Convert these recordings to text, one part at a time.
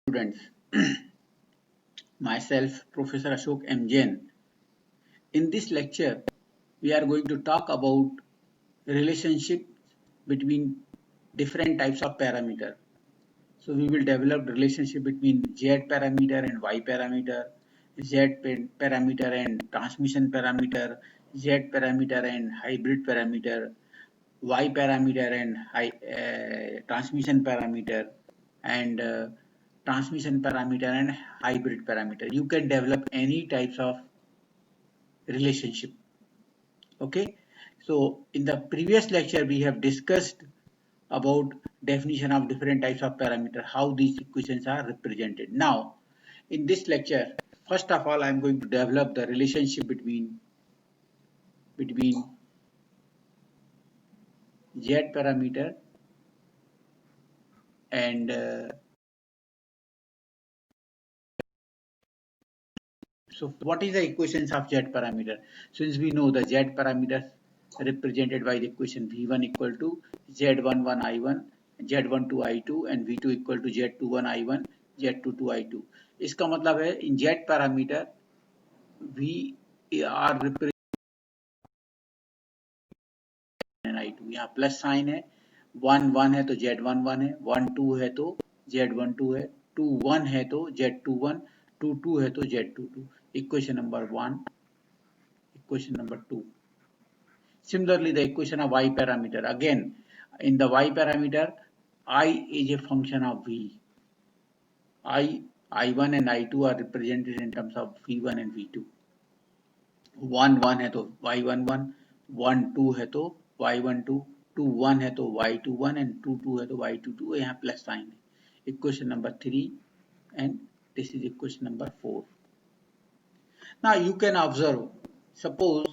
Students, myself, Professor Ashok M. Jain. In this lecture, we are going to talk about relationship between different types of parameter. So we will develop relationship between Z parameter and Y parameter, parameter and transmission parameter, Z parameter and hybrid parameter, Y parameter and transmission parameter, and transmission parameter and hybrid parameter. You can develop any types of relationship. Okay, so in the previous lecture we have discussed about definition of different types of parameter, how these equations are represented. Now in this lecture, first of all I am going to develop the relationship between Z parameter and so what is the equations of Z parameter? Since we know the Z parameters represented by the equation V1 equal to Z11 I1, Z12 I2 and V2 equal to Z21 I1, Z22 I2. इसका मतलब है in Z parameter we are represented I2, यहाँ plus sign है, 1 है तो Z11 है, 1 है तो Z12 है, 2 है तो Z21, 2 है तो Z22. Equation number 1. Equation number 2. Similarly, the equation of Y parameter. Again, in the Y parameter, I is a function of V. I1 and I2 are represented in terms of V1 and V2. 1 है तो Y11, 1 है तो Y12, 2 है तो Y21 and 2 है तो Y22. यहाँ plus sign है. Equation number 3 and this is equation number 4. Now you can observe, suppose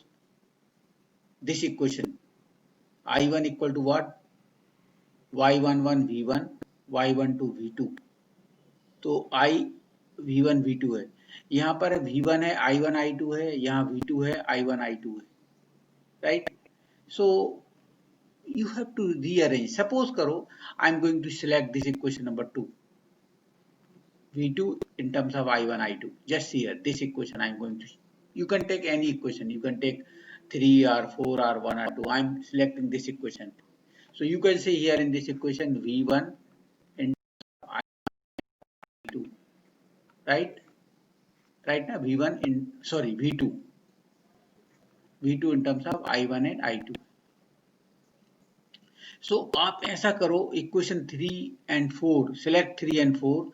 this equation I1 equal to what? Y11 V1, Y12 V2. तो I V1 V2 है, यहाँ पर V1 है, I1 I2 है, यहाँ V2 है, I1 I2 है, right? So you have to rearrange. Suppose करो I am going to select this equation number 2, V2 in terms of I1 I2. Just here this equation I am going to. You can take any equation. You can take 3 or 4 or 1 or 2. I am selecting this equation. So you can say here in this equation V1 in I2, right? Right now V1 in V2 in terms of I1 and I2. So आप ऐसा करो, equation 3 and 4, select 3 and 4.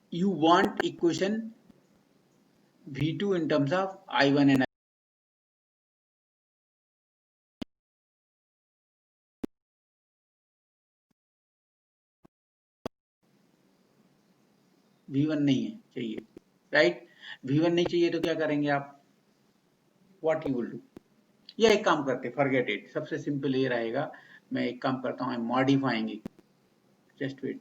You want equation V2 in terms of I1 and V1 नहीं है चाहिए, right? V1 नहीं चाहिए तो क्या करेंगे आप? What you will do? या एक काम करते, forget it. सबसे सिंपल ये रहेगा, मैं एक काम करता हूँ, modifying it. Just wait.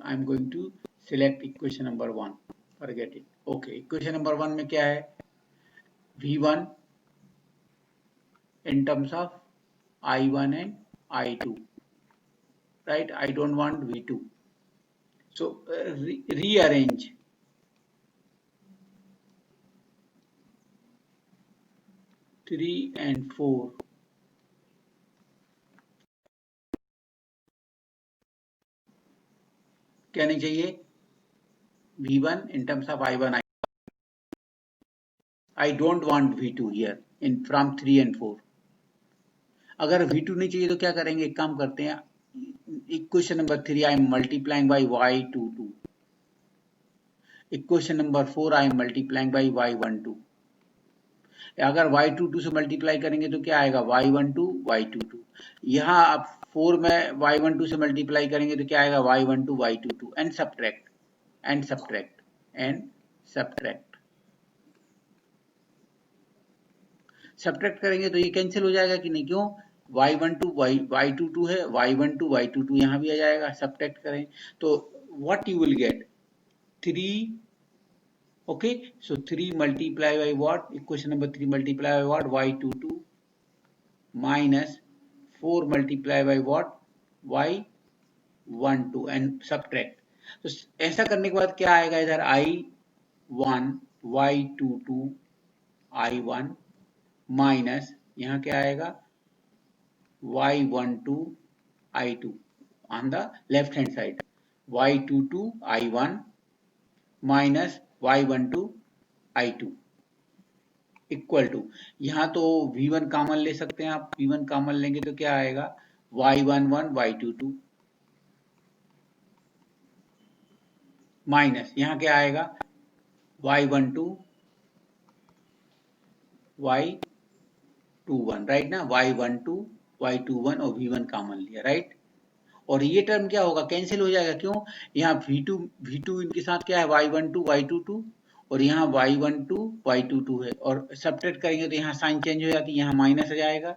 I am going to select equation number 1. Forget it. Okay, equation number 1 में क्या है? V1 in terms of I1 and I2, right? I don't want V2. So rearrange. Three and 4. क्या नहीं चाहिए? V1 in terms of I1, I don't want V2 here in from 3 and 4. अगर V2 नहीं चाहिए तो क्या करेंगे? एक काम करते हैं, equation number 3 I am multiplying by Y22. Equation number 4 I am multiplying by Y12. अगर Y22 से मल्टीप्लाई करेंगे तो क्या आएगा? Y12 Y22. यहाँ आप 4 में Y12 से मल्टीप्लाई करेंगे तो क्या आएगा? Y12 Y22 and subtract and subtract and subtract. Subtract करेंगे तो ये कैंसिल हो जाएगा कि नहीं? क्यों? Y12 Y22 है, Y12 Y22 यहाँ भी आ जाएगा. सब्ट्रैक्ट करें तो what you will get? 3. Okay, so 3 multiply by what? Equation number 3 multiply by what? Y22 minus 4 multiply by what? 1 2 and subtract. तो ऐसा करने के बाद क्या आएगा इधर I1 Y22 I1 माइनस यहाँ क्या आएगा Y12 I2 on the left hand side, Y22 I1 minus Y12 I2 equal to, यहाँ तो V1 कॉमन ले सकते हैं आप, V1 कॉमन लेंगे तो क्या आएगा Y11 Y22 माइनस यहाँ क्या आएगा Y12 Y21, राइट ना, Y12 Y21 और V1 कॉमन लिया, राइट। और ये टर्म क्या होगा, कैंसिल हो जाएगा, क्यों, यहाँ V2 इनके साथ क्या है Y12 Y22 और यहाँ Y12 Y22 है, और सब्ट्रैक्ट करेंगे तो यहाँ साइन चेंज हो जाती है, यहाँ माइनस आ जाएगा,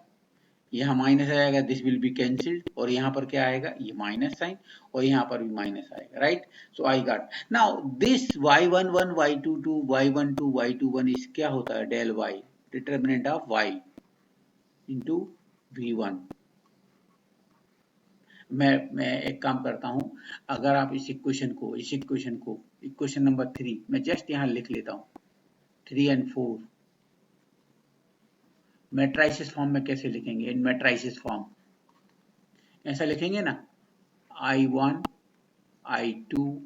यहाँ माइनस आ जाएगा, दिस विल बी कैंसिल्ड, और यहाँ पर क्या आएगा ये माइनस साइन, और यहाँ पर भी माइनस आएगा, right. So I got now this Y11 Y22 Y12 Y21 इस क्या होता है del Y, determinant of Y into V1। मैं एक काम करता हूं, अगर आप इस इक्वेशन को इक्वेशन नंबर 3 मैं जस्ट यहां लिख लेता हूं, 3 और 4 मैट्रिसेस फॉर्म में कैसे लिखेंगे, इन मैट्रिसेस फॉर्म ऐसा लिखेंगे ना, I1 I2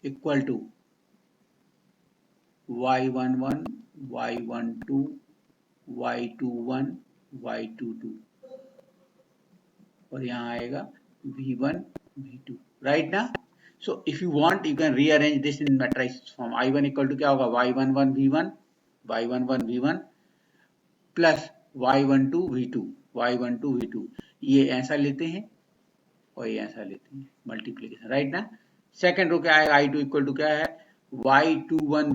equal to Y11 Y12 Y21 Y22 और यहाँ आएगा V1 V2, राइट ना। So if you want you can rearrange this in matrix form, I1 equal to क्या होगा Y11 V1 plus Y12 V2, ये ऐसा लेते हैं और ये ऐसा लेते हैं, मल्टीप्लीकेशन, राइट ना। सेकेंड रो क्या आएगा I2 इक्वल टू क्या है Y21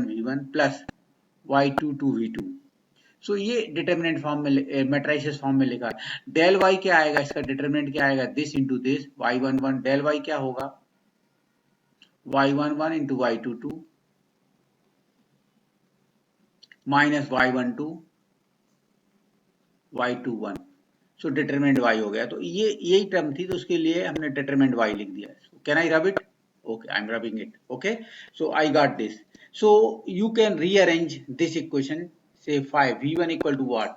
V1 plus Y22 V2। सो ये डिटर्मिनेंट फॉर्म में मैट्रिसेस फॉर्म में लिखा है। डेल वाई क्या आएगा, इसका डिटर्मिनेंट क्या आएगा, this into this Y11, del Y क्या होगा Y11 into Y22 minus Y12 Y21। So determinant y हो गया, तो ये यही टर्म थी तो उसके लिए हमने डिटरमिनेंट y लिख दिया। Can I rub it, okay I am rubbing it, okay. So I got this, so you can rearrange this equation, say 5 V1 equal to what,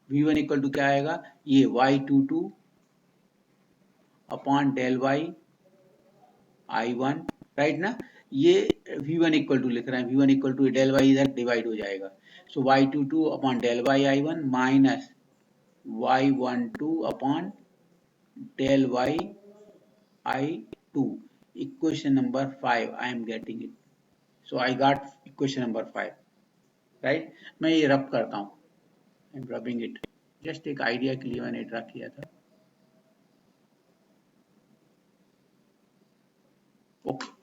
V1 equal to क्या आएगा ये Y22 upon del y I1, right ना। ये V1 equal to लिख रहे हैं, V1 equal to del y इधर divide हो जाएगा, so Y22 upon del y I1 minus Y12 upon del y I2, equation number 5 I am getting it, so I got equation number 5, right। मैं ये रब करता हूँ, I am rubbing it, just एक idea के लिए मैंने ड्रा किया था, ओके।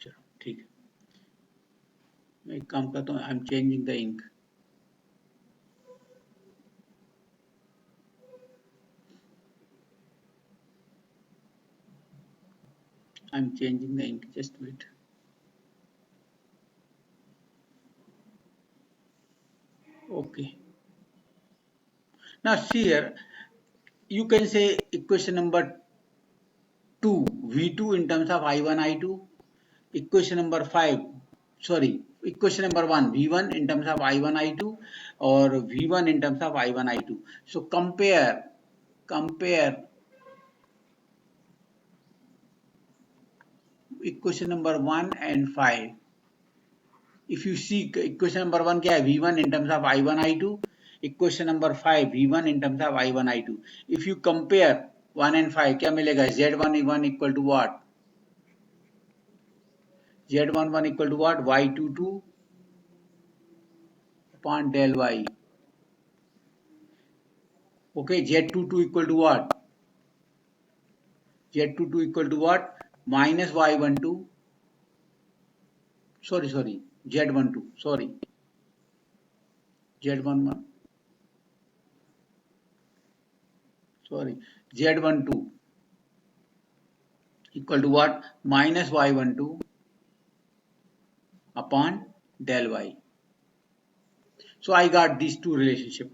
चलो ठीक है, मैं एक काम करता हूँ, I am changing the ink, I am changing the ink, just wait। Okay, now see here, you can say equation number 2 V2 in terms of I1 I2, equation number 5 sorry equation number 1 V1 in terms of I1 I2 or V1 in terms of I1 I2। so compare equation number 1 and 5। if you see equation number 1 क्या है V1 in terms of I1 I2, equation number 5 V1 in terms of I1 I2। if you compare 1 and 5 क्या मिलेगा Z11 equal to what, Z11 equal to what, Y22 upon del Y, okay। Z22 equal to what, Z22 equal to what, minus Y12 sorry Z12 sorry Z11 sorry, Z12 equal to what? Minus Y12 upon del Y. So I got these two relationship,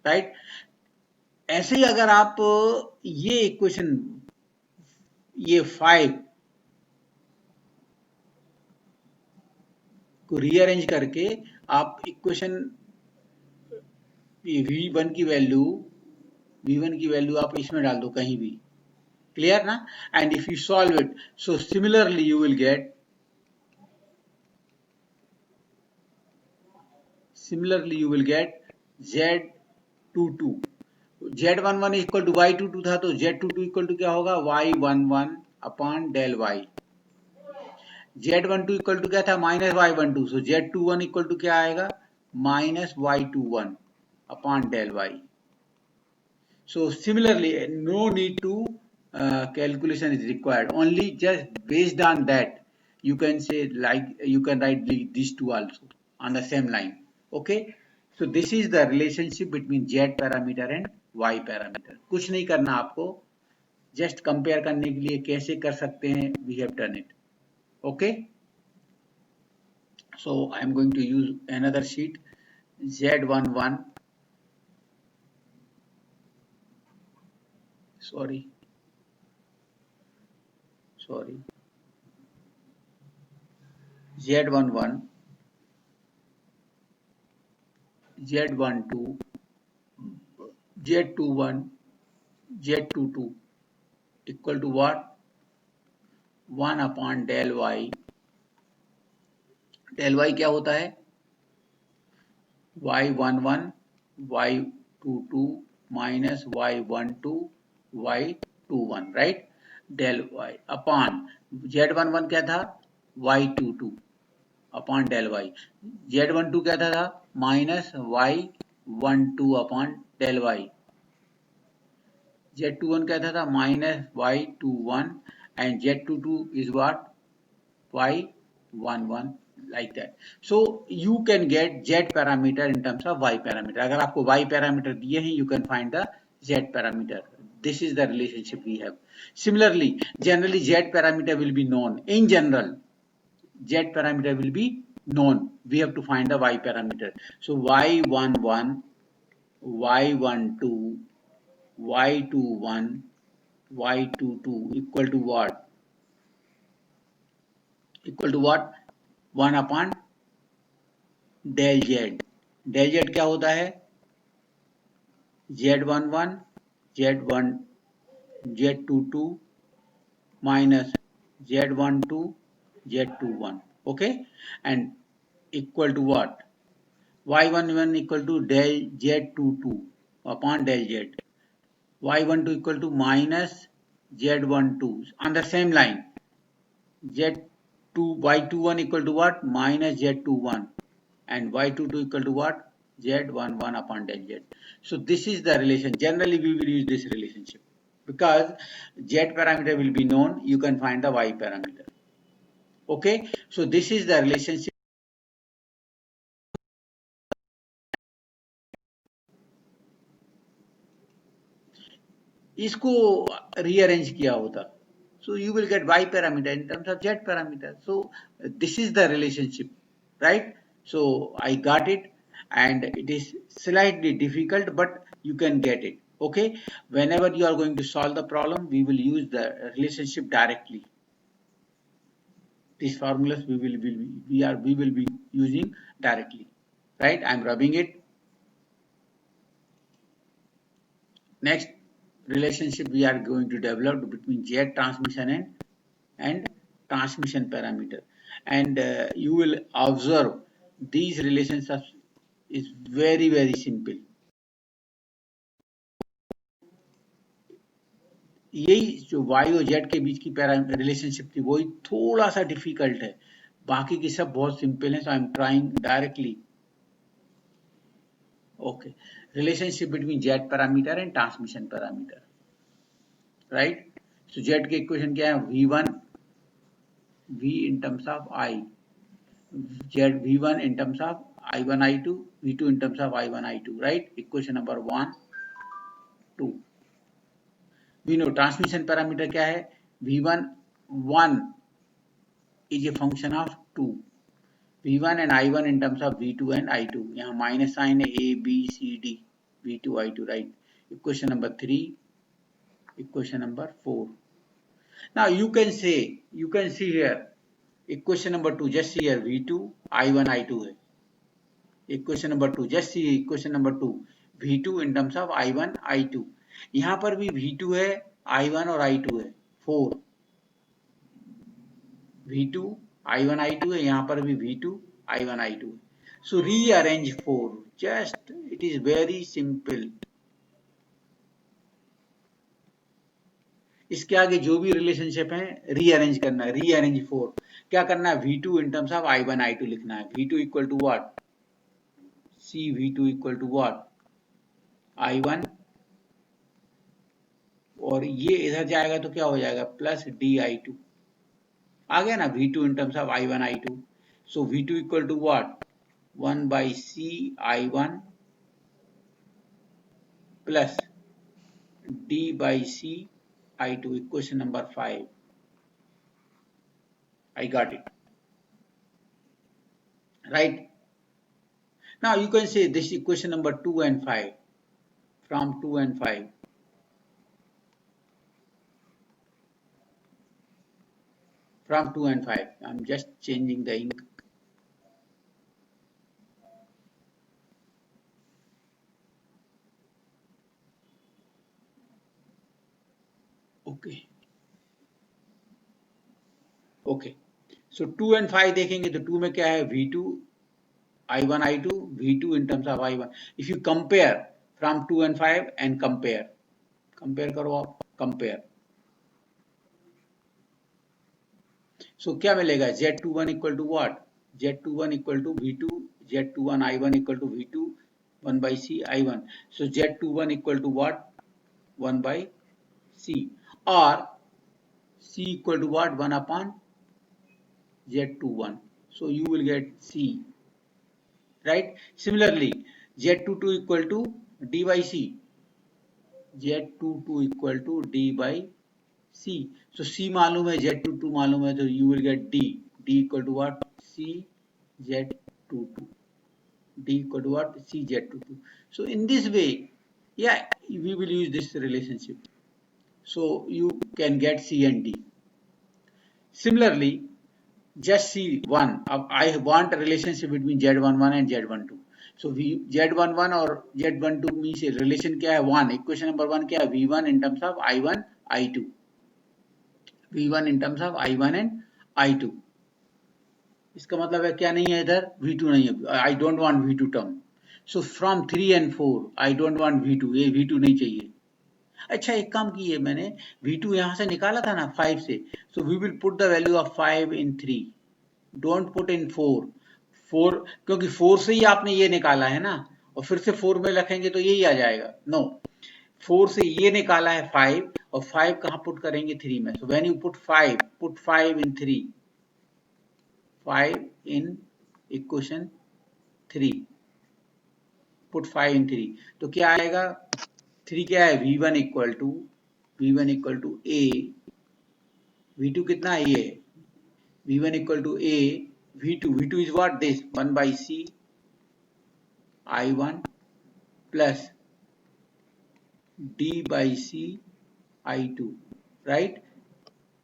right? ऐसे ही अगर आप ये equation ये 5 को rearrange करके आप equation V1 की value आप इसमें डाल दो कहीं भी, क्लियर ना? And if you solve it, so similarly you will get Z22 Z11 equal to Y22 था, तो Z22 इक्वल टू क्या होगा? Y11 upon del Y. Z12 equal to क्या था? Minus Y12, so Z21 equal to क्या आएगा? Minus Y21 upon del Y. So similarly, no need to calculation is required. Only just based on that, you can say like you can write these two also on the same line. Okay. So this is the relationship between Z parameter and Y parameter. कुछ नहीं करना आपको, just compare करने के लिए कैसे कर सकते हैं, we have done it. Okay. So I am going to use another sheet, Z11. Sorry, Z11, Z12, Z21, Z22 equal to what? 1 upon del Y. Del Y क्या होता है? Y11, Y22 minus Y12, Y21, right? Del Y upon Z11 क्या था? Y22 upon del Y. Z12 क्या था? Minus Y12 upon del Y. Z21 क्या था? Minus Y21 and Z22 is what? Y11, like that. So you can get Z parameter in terms of Y parameter. अगर आपको Y parameter दिए हैं, you can find the Z parameter. This is the relationship we have. Similarly, generally Z parameter will be known. In general, Z parameter will be known. We have to find the Y parameter. So Y11, Y12, Y21, Y22 equal to what? Equal to what? 1 upon del Z. Del Z क्या होता है? Z11, Z1, Z22 minus Z12, Z21. Okay, and equal to what? Y11 equal to del Z22 upon del Z. Y12 equal to minus Z12 on the same line. Z2 Y21 equal to what? Minus Z21, and Y22 equal to what? Z11 upon del Z. So this is the relation. Generally we will use this relationship because Z parameter will be known. You can find the Y parameter. Okay, so this is the relationship. इसको rearrange किया होता, so you will get Y parameter in terms of Z parameter. So this is the relationship, right? So I got it, and it is slightly difficult, but you can get it. Okay, whenever you are going to solve the problem, we will use the relationship directly. These formulas we will be using directly, right? I'm rubbing it. Next relationship we are going to develop between Z transmission and transmission parameter, and you will observe these relationships is very simple. यही जो Y और Z के बीच की relationship थी वही थोड़ा सा difficult है, बाकी की सब बहुत सिंपल है. So I am trying directly. Okay, relationship between Z parameter and transmission parameter, right? So Z के इक्वेशन क्या है? V1 V in terms of I, Z V1 in terms of I1 I2, V2 in terms of I1 I2, right? Equation number 1, 2. We know transmission parameter क्या है, V1 1 is a function of 2, V1 and I1 in terms of V2 and I2. यहाँ minus sign है, A B C D, V2 I2, right? Equation number 3, equation number 4. Now you can see here equation number 2, just see here V2 I1 I2 है. Equation number 2, just see equation number 2, V2 in terms of I1 I2. यहाँ पर भी V2 है, I1 और I2 है, 4. V2 I1 I2 है, यहाँ पर भी V2 I1 I2 है. So rearrange 4, just it is very simple. इसके आगे जो भी रिलेशनशिप है रीअरेंज करना है, रीअरेंज 4. क्या करना है, V2 in terms of I1 I2 लिखना है. V2 equal to what, C V2 equal to what, I1, और ये इधर जाएगा तो क्या हो जाएगा, प्लस DI2. आ गया ना, V2 in terms of I1 I2. So V2 equal to what, 1 by C I1 plus D by C I2. Equation number 5. I got it. Right? Now you can say this equation number 2 and 5. From 2 and 5. From 2 and 5. I'm just changing the ink. Okay. Okay. So 2 and 5 देखेंगे तो 2 में क्या है, V2 I1 I2, V2 in terms of I1. If you compare from 2 and 5 and compare करो आप, compare. So क्या मिलेगा, Z21 equal to what, Z21 equal to V2, Z21 I1 equal to V2, 1 by C I1. So Z21 equal to what, 1 by C, or C equal to what, 1 upon Z21. So you will get C, right? Similarly, Z22 equal to D by C, Z22 equal to D by C. So C मालूम है, Z22 मालूम है, तो you will get D. D equal to what, C Z22. D equal to what, C Z22. So in this way, yeah, we will use this relationship. So you can get C and D. Similarly, just C1. I want a relationship between Z11 and Z12. So Z11 और Z12 means relation क्या है, 1. Equation number 1 क्या है, V1 in terms of I1 I2. V1 in terms of I1 and I2. इसका मतलब है क्या नहीं है, इधर V2 नहीं है, I don't want V2 term. So from 3 and 4 I don't want V2, ये V2 नहीं चाहिए. अच्छा एक काम किए मैंने, V2 यहाँ से निकाला था ना 5 से, so we will put the value of 5 in 3, don't put in 4, क्योंकि 4 से ही आपने ये निकाला है ना, और फिर से 4 में रखेंगे तो यही आ जाएगा. नो, 4 से ये निकाला है 5, और 5 कहाँ पुट करेंगे, 3 में. So when you put 5 in 3, 5 in equation 3, put 5 in 3, तो क्या आएगा, 3 क्या है, V1 equal to A, V2 कितना है, ये V1 equal to A, V2 is what, this 1 by C I1 plus D by C I2, right?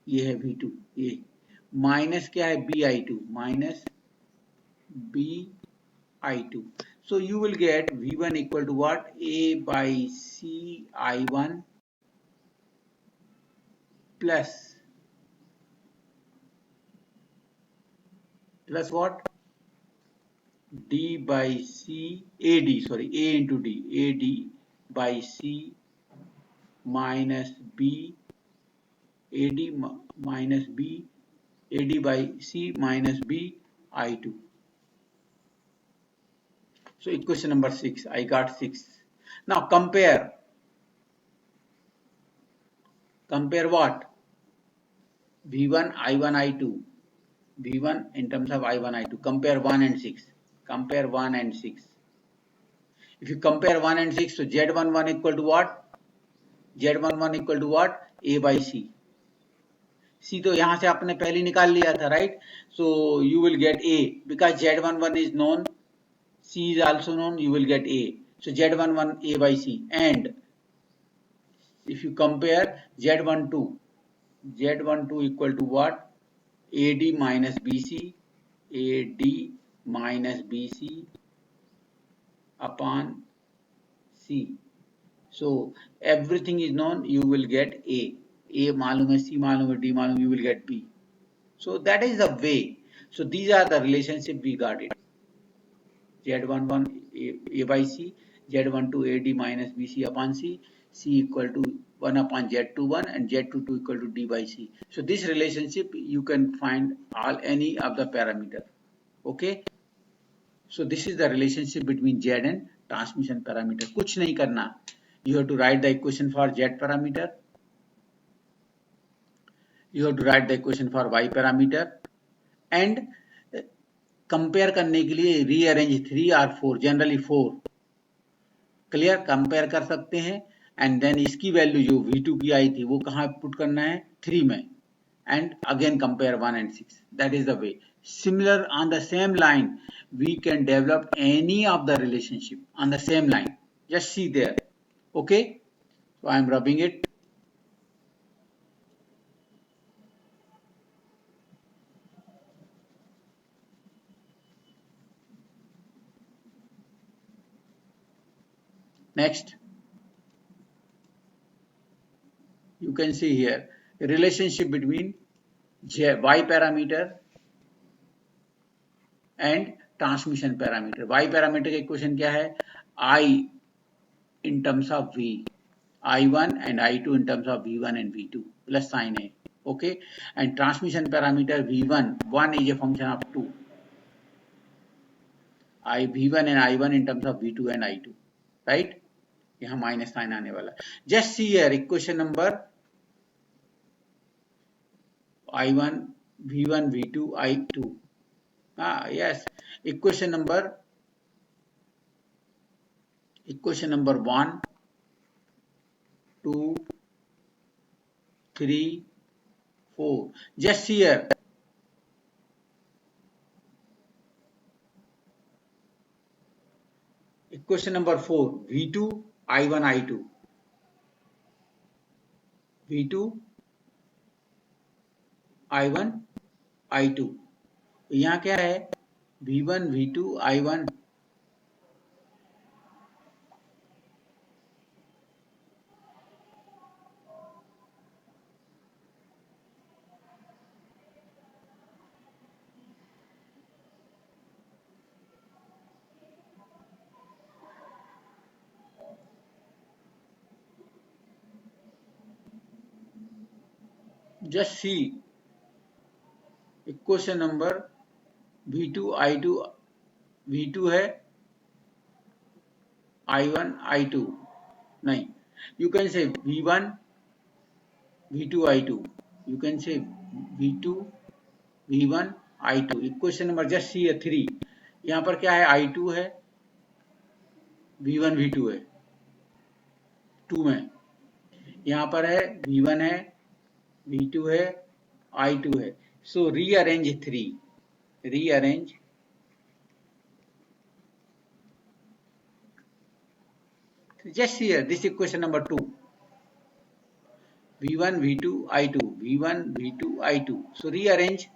ये है V2, ये माइनस क्या है, BI2, minus BI2. So you will get V1 equal to what, A by C I1 plus what, D by C, AD, sorry, A into D, AD by C minus B, AD minus B, AD by C minus B I2. So equation number 6, I got 6. Now compare what, V1 I1 I2, V1 in terms of I1 I2, compare 1 and 6, compare 1 and 6. If you compare 1 and 6, so Z11 equal to what, Z11 equal to what? A by C. C तो यहाँ से आपने पहले निकाल लिया था, right? So you will get A because Z11 is known, C is also known, you will get A. So Z11 A by C, and if you compare Z12 equal to what? AD minus BC, AD minus BC upon C. So everything is known, you will get A. A मालूम है, C मालूम है, D मालूम, you will get B. So that is the way. So these are the relationship we got it. Z11 A by C, Z12 AD minus BC upon C, C equal to 1 upon Z21 and Z22 equal to D by C. So this relationship you can find all any of the parameter. Okay. So this is the relationship between Z and transmission parameter. कुछ नहीं करना. You have to write the equation for Z parameter. You have to write the equation for Y parameter and compare करने के लिए rearrange 3 और 4, generally 4 clear compare कर सकते हैं एंड देन इसकी वैल्यू जो V2 की आई थी वो कहाँ पुट करना है 3 में and again compare 1 and 6. That is the way. Similar on the same line we can develop any of the relationship on the same line. Just see there. Okay, so I am rubbing it. Next, you can see here a relationship between Y parameter and transmission parameter. Y parameter का equation क्या है? I in terms of V, I1 and I2 in terms of V1 and V2 plus sign A. Okay, and transmission parameter V1, 1 is a function of 2. V1 and I1 in terms of V2 and I2, right? यहाँ minus sign आने वाला. Just see here equation number I1, V1, V2, I2. Yes, equation number 1, 2, 3, 4. Just see here. Equation number 4, V2, I1, I2. V2, I1, I2. यहाँ क्या है? V1, V2, I1. Just see equation number V2 I2, V2 है I1 I2 नहीं, you can say V1 V2 I2, you can say V2 V1 I2. Equation number just see है 3. यहाँ पर क्या है? I2 है, V1 V2 है 2 में. यहाँ पर है V1 है, V2 है, I2 है. So rearrange 3. Rearrange just here this equation number 2. V1 V2 I2, V1 V2 I2. So rearrange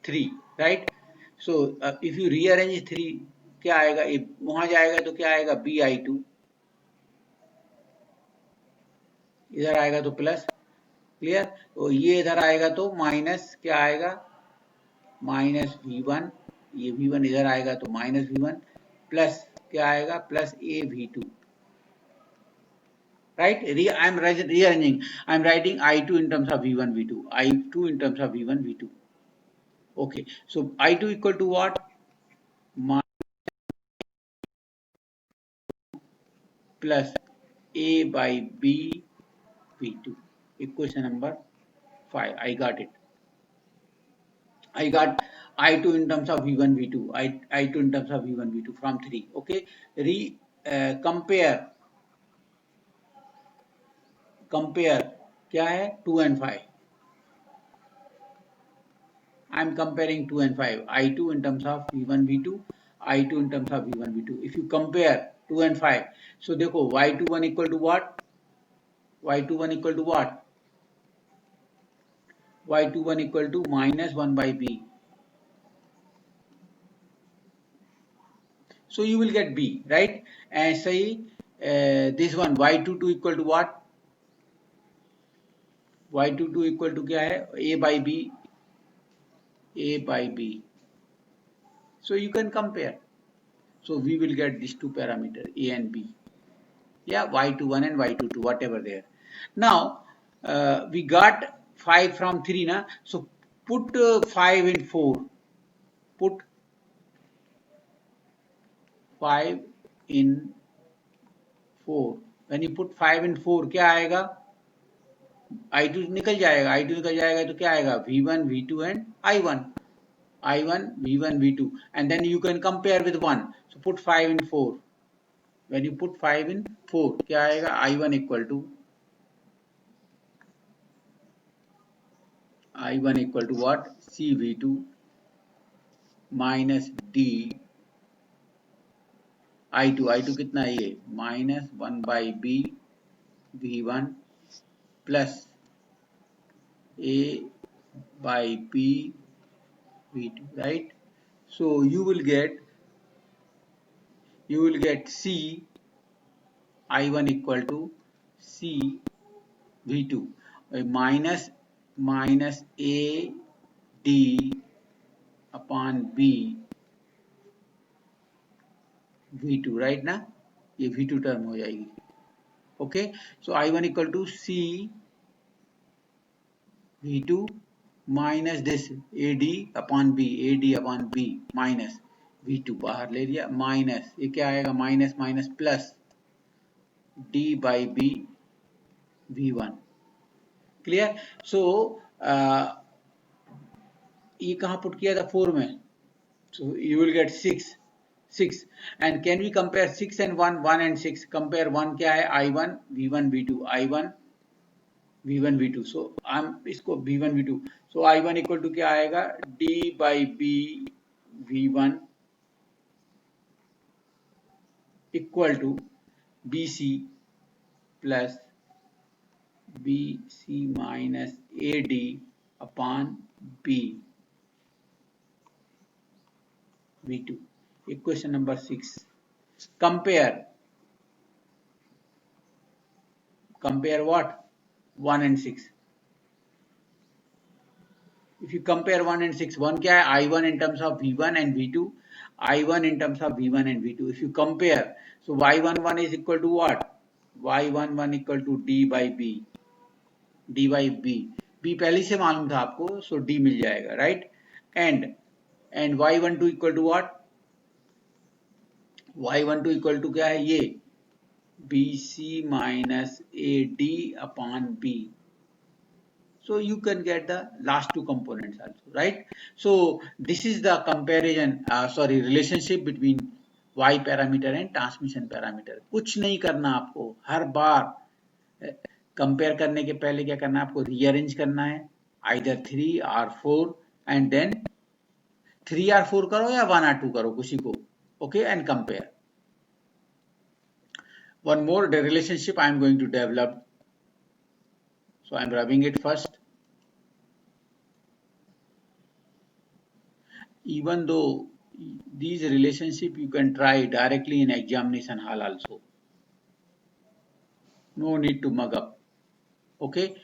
3, right? So if you rearrange 3 क्या आएगा? वहां जाएगा तो क्या आएगा? BI2. इधर आएगा तो प्लस. क्लियर? तो ये इधर आएगा तो माइनस क्या आएगा? Minus V1. ये V1 इधर आएगा तो माइनस V1 प्लस क्या आएगा? Plus A V2. Right? I am rearranging. I am writing I2 in terms of V1 V2, I2 in terms of V1 V2. Okay, so I2 equal to what? Plus A by B V2. Equation number 5. I got it. I got I2 in terms of V1 V2, I2 in terms of V1 V2 from 3. Okay, compare compare क्या है 2 and 5. I am comparing 2 and 5. I2 in terms of V1 V2, I2 in terms of V1 V2. If you compare 2 and 5, so देखो Y21 equal to what? Y21 equal to what? Y21 equal to minus 1 by B. So you will get B, right? And say this one Y22 equal to what? Y22 equal to क्या है? A by B. A by B. So you can compare. So we will get these two parameters A and B. Yeah, Y21 and Y22, whatever there. Now we got 5 from 3 na. So put 5 in 4. Put 5 in 4. When you put 5 in 4 क्या आएगा? I2 निकल जाएगा. I2 निकल जाएगा तो क्या आएगा? V1, V2 and I1. I1, V1, V2. And then you can compare with 1. So put 5 in 4. When you put 5 in 4 क्या आएगा? I1 equal to what? CV2 minus D I2 कितना है ये? Minus 1 by B V1 plus A by B V2, right? So you will get C I1 equal to C V2 minus A D upon B V2, right ना? ये V2 term हो जाएगी. Okay, so I1 equal to C V2 minus this AD upon B minus V2 बाहर ले लिया minus ये क्या आएगा minus plus D by B V1. Clear? So ये कहाँ पुट किया था 4 में? So you will get 6 and can we compare 6 and 1 and 6? Compare 1 क्या है? I1 V1 V2 I1 V1 V2. So हम इसको V1 V2. So I1 equal to क्या आएगा? D by B V1 equal to BC plus BC minus AD upon B V2. Equation number 6. Compare what? 1 and 6. If you compare 1 and 6, 1 क्या है? I1 in terms of V1 and V2. I1 in terms of V1 and V2. If you compare, so Y11 is equal to what? Y11 equal to D by B. D by B. B पहले से मालूम था आपको, so D मिल जाएगा, right? And Y12 equal to what? Y12 equal to क्या है? ये BC minus AD upon B. So you can get the last two components also, right? So this is the comparison, relationship between Y parameter and transmission parameter. कुछ नहीं करना आपको, हर बार compare करने के पहले क्या करना है? आपको रीअरेंज करना है, either 3 or 4 and then 3 or 4 करो या 1 or 2 करो, किसी को, okay, and compare. One more the relationship I am going to develop. So I am rubbing it first. Even though these relationship you can try directly in examination hall also. No need to mug up. Okay,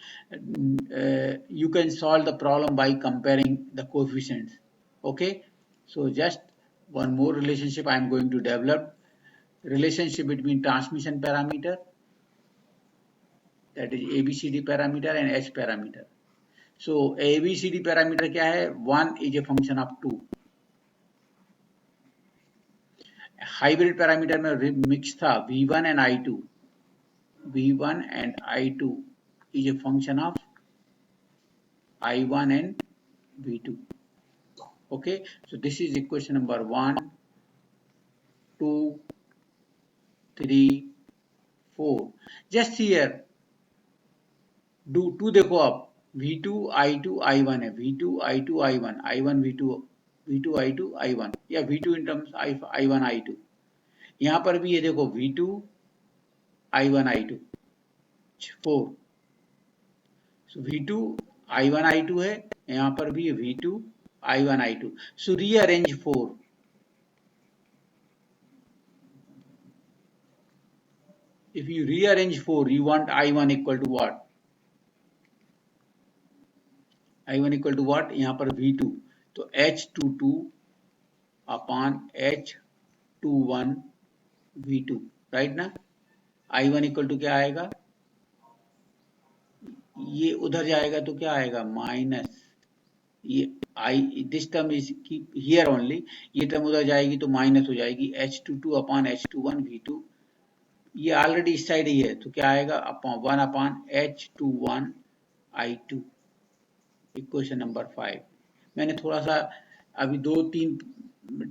you can solve the problem by comparing the coefficients. Okay, so just one more relationship I am going to develop. Relationship between transmission parameter, that is ABCD parameter and H parameter. So ABCD parameter क्या है? 1 is a function of 2. Hybrid parameter में mix था V1 and I2. V1 and I2 is a function of I1 and V2. Okay, so this is equation number 1, 2, 3, 4. Just here, to देखो आप V2 I2 I1 है, V2 I2 I1 I1 V2 V2 I2 I1 या V2 in terms I1 I2। यहाँ पर भी ये देखो V2 I1 I2 4, सो V2 I1 I2 है, यहाँ पर भी V2 I1 I2। So rearrange 4, if you rearrange 4 you want I1 equal to what? I1 equal to what? यहाँ पर V2, तो H22 upon H21 V2, right ना। I1 इक्वल टू क्या आएगा, ये उधर जाएगा तो क्या आएगा माइनस, ये I this term is keep here only, ये टर्म उधर जाएगी तो माइनस हो जाएगी H22 अपॉन H21 V2, ये ऑलरेडी इस साइड ही है तो क्या आएगा upon 1 upon H21 I2। Equation number 5। मैंने थोड़ा सा अभी 2-3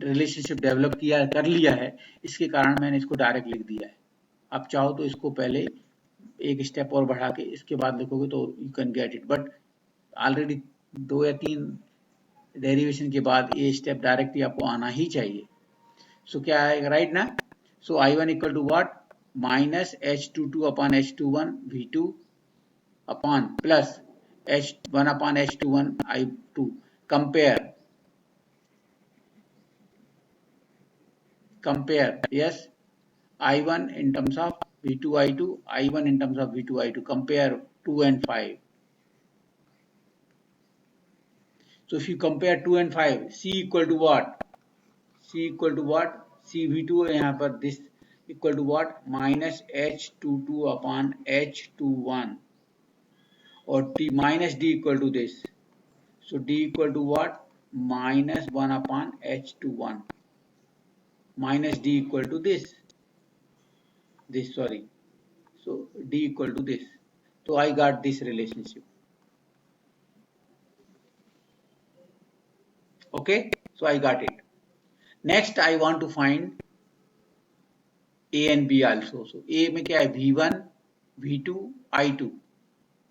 रिलेशनशिप डेवलप किया कर लिया है, इसके कारण मैंने इसको डायरेक्ट लिख दिया है। आप चाहो तो इसको पहले एक स्टेप और बढ़ा के इसके बाद लिखोगे तो you can get it, but already 2 या 3 डेरिवेशन के बाद ये स्टेप डायरेक्टली आपको आना ही चाहिए। सो क्या आएगा राइट ना। So I1 equal to what, minus H22 upon H21 V2 upon plus H1 upon H21 I2। compare yes, I1 in terms of V2 I2, I1 in terms of V2 I2, compare 2 and 5। So if you compare 2 and 5, C equal to what? C equal to what? C V2 है यहाँ पर, this equal to what? Minus H22 upon H21 और T minus D equal to this. So D equal to what? Minus 1 upon H21 minus D equal to this sorry. So D equal to this. So I got this relationship. Okay, so I got it. Next I want to find A and B also. So A में क्या है V1 V2 I2,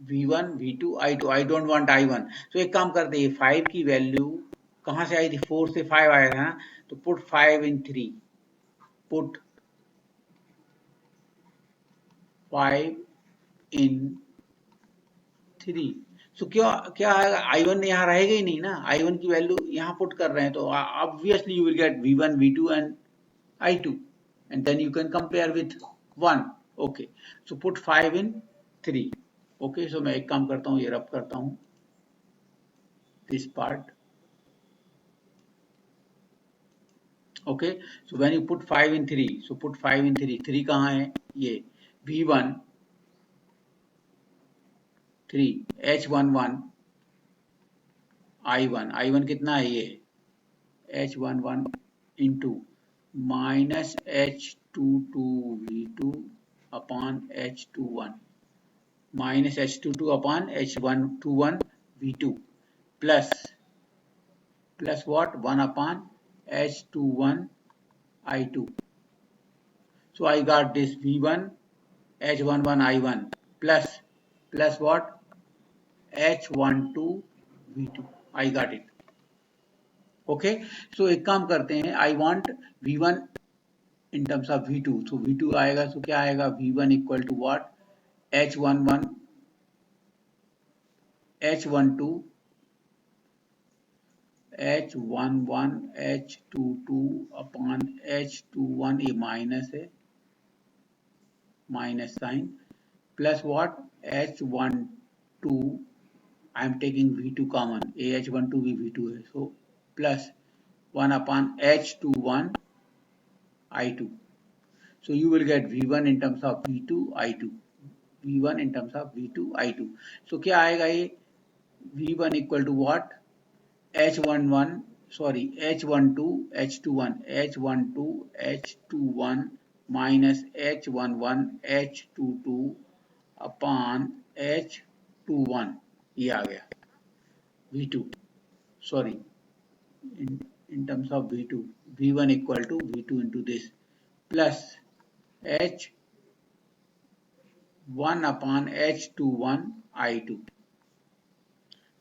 V1 V2 I2, I don't want I1। so एक काम करते हैं 5 की value कहाँ से आई थी, 4 से 5 आया था ना, तो पुट 5 in 3, पुट 5 in 3। सो क्या क्या आएगा, I1 यहाँ रहेगा ही नहीं ना, I1 की वैल्यू यहाँ पुट कर रहे हैं तो obviously you will gate V1 V2 and I2 and then you can compare with 1। okay, so put 5 in 3। okay, so मैं एक काम करता हूँ, ये रब करता हूँ this part। okay, so when you put 5 in 3, so put 5 in 3, 3 कहाँ है, ये V1 3 H11 I1 कितना है ये H11 into minus H22 V2 upon H21 minus H22 upon H121 V2 plus what 1 upon H21 I2। so I got this V1 H11 I1 plus what H12 V2, I got it। okay, so एक काम करते हैं, I want V1 in terms of V2, so V2 आएगा, so क्या आएगा V1 equal to what H11 H12 H11 H22 upon H21, ये minus है, minus sign, plus what H12 I am taking V2 common, H12 भी V2 है, so plus 1 upon H21 I2। so you will get V1 in terms of V2 I2, V1 in terms of V2 I2। so क्या आएगा ये V1 equal to what H11 sorry H12 H21 H12 H21 minus H11 H22 upon H21, ये आ गया V2 sorry in terms of V2, V1 equal to V2 into this plus H1 upon H21 I2.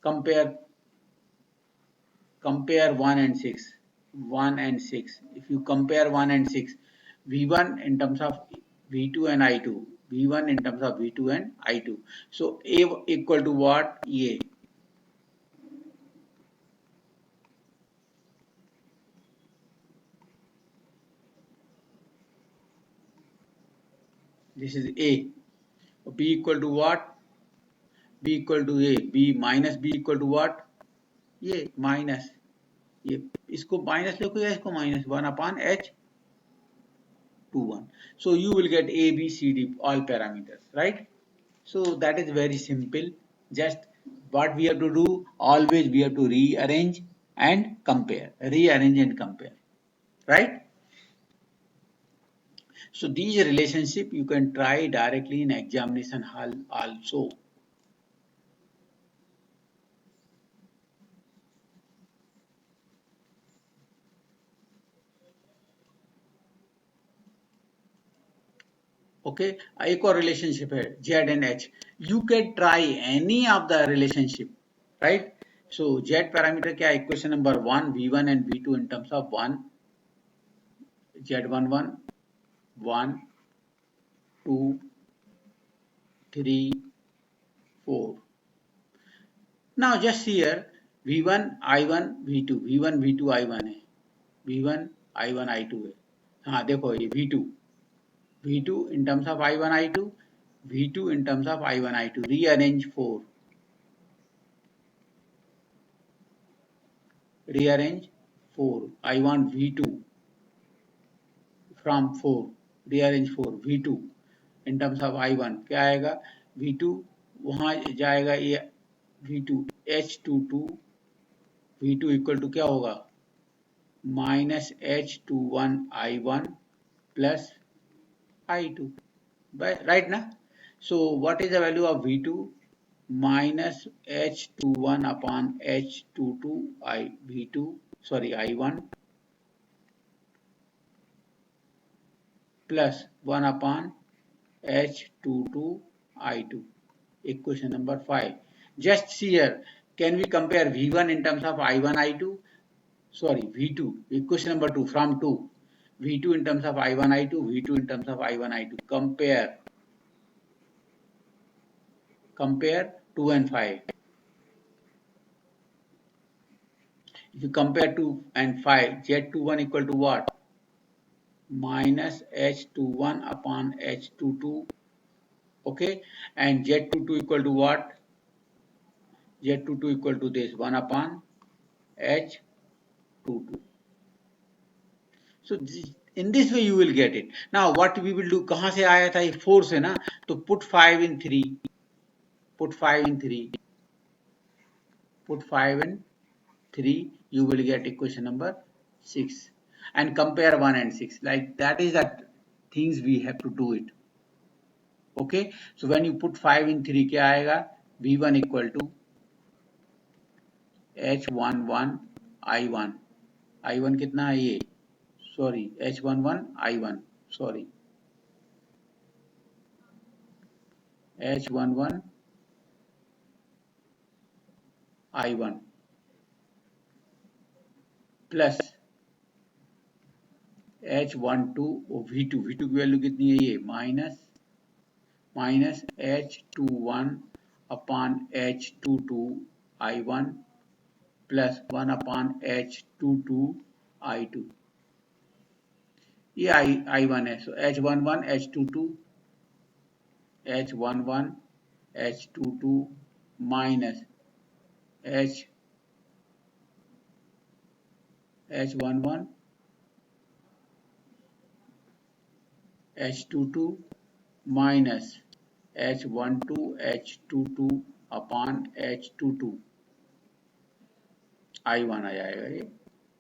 Compare 1 and 6. 1 and 6. If you compare 1 and 6, V1 in terms of V2 and I2. V1 in terms of V2 and I2. So A equal to what? A. This is A. B equal to what? B equal to A. B minus B equal to what? A minus. ये इसको minus लिखो या इसको minus 1 upon H 21. So you will get A, B, C, D all parameters, right? So that is very simple. Just what we have to do, always we have to rearrange and compare. Rearrange and compare, right? So these relationship you can try directly in examination hall also. Okay, एक और relationship है Z and H. You can try any of the relationship, right? So Z parameter क्या है? Equation number 1, V1 and V2 in terms of 1, Z11, 1, 2, 3, 4. Now just here V1, I1, V2, V1, V2, I1 है, V1, I1, I2 है. हाँ देखो ये V2, V2 in terms of I1, I2, V2 in terms of I1, I2. Rearrange 4. Rearrange 4. I want V2 from 4. Rearrange 4. V2 in terms of I1 क्या आएगा? V2 वहाँ जाएगा ये V2 H22. V2 equal to क्या होगा? Minus H21 I1 plus I2. Right ना? So what is the value of V2? Minus H21 upon H22 V2, sorry, I1 plus 1 upon H22 I2. Equation number 5. Just see here, can we compare V1 in terms of I1 I2? Sorry, V2. Equation number 2 from 2. V2 in terms of I1 I2, V2 in terms of I1 I2. Compare 2 and 5. If you compare 2 and 5, Z21 equal to what? Minus H21 upon H22. Okay, and Z22 equal to what? Z22 equal to this 1 upon H22. So in this way you will get it. Now what we will do, कहाँ से आया था ये 4 से ना, तो put 5 in 3, put 5 in 3, put 5 in 3, you will get equation number 6, and compare 1 and 6. Like that is the things we have to do it. Okay, so when you put 5 in 3 क्या आएगा? V1 equal to H11 I1. I1 कितना है ये? Sorry, H11 I1. Sorry, H11 I1 plus H12 V2. V2 की value कितनी है ये? Minus H21 upon H22 I1 plus 1 upon H22 I2. ये I1 है, so H11 H22 H11 H22 minus H11 H22 minus H12 H22 upon H22 I1 आ जाएगा ये,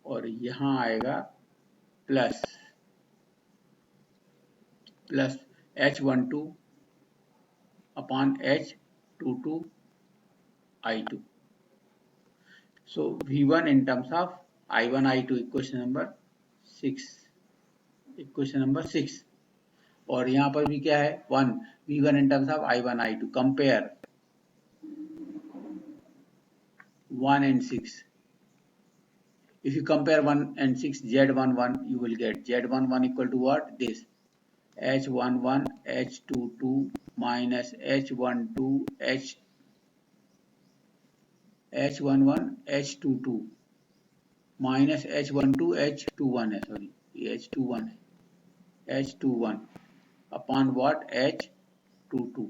और यहाँ आएगा plus H12 upon H22 I2. So V1 in terms of I1 I2 equation number 6. Equation number 6. और यहाँ पर भी क्या है? 1. V1 in terms of I1 I2. Compare 1 and 6. If you compare 1 and 6, Z11, you will get Z11 equal to what? This. H11, H22 minus H12, H11, H22 minus H12, H21 sorry, H21, H21 upon what? H22.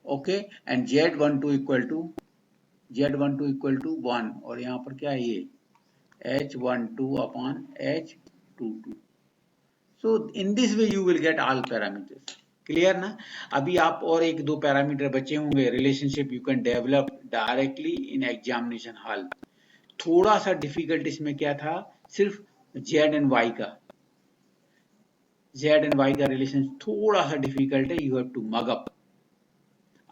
Okay, and Z12 equal to 1 और यहाँ पर क्या है ये H12 upon H22. So in this way you will get all parameters. Clear ना? अभी आप और एक दो पैरामीटर बचे होंगे. Relationship you can develop directly in examination hall. थोड़ा सा डिफिकल्ट इसमें क्या था, सिर्फ जेड एंड वाई का रिलेशन थोड़ा सा डिफिकल्ट है. You have to mug up.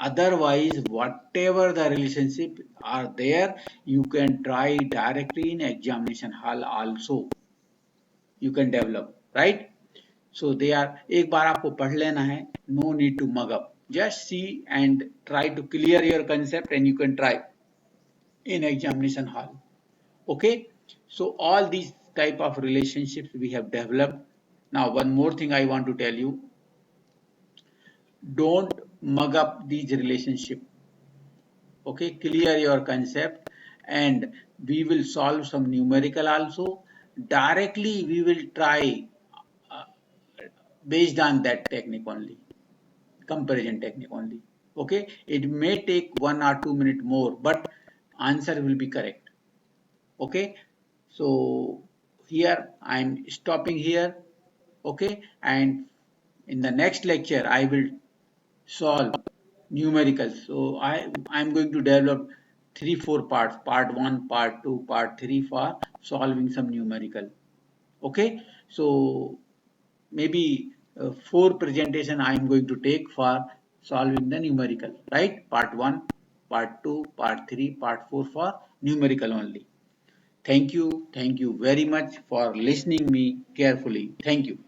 Otherwise, whatever the relationship are there, you can try directly in examination hall also. You can develop, right? So they are. एक बार आपको पढ़ लेना है. No need to mug up. Just see and try to clear your concept, and you can try in examination hall. Okay. So all these type of relationships we have developed. Now one more thing I want to tell you. Don't mug up these relationships. Okay, clear your concept, and we will solve some numerical also. Directly we will try uh, based on that technique only, comparison technique only. Okay, it may take 1 or 2 minutes more, but answer will be correct. Okay, so here I'm stopping here. Okay, and in the next lecture I will solve numericals. So I'm going to develop 3-4 parts, part 1, part 2, part 3 for solving some numerical. Okay, so maybe 4 presentation I am going to take for solving the numerical, right? Part 1, part 2, part 3, part 4 for numerical only. Thank you very much for listening me carefully. Thank you.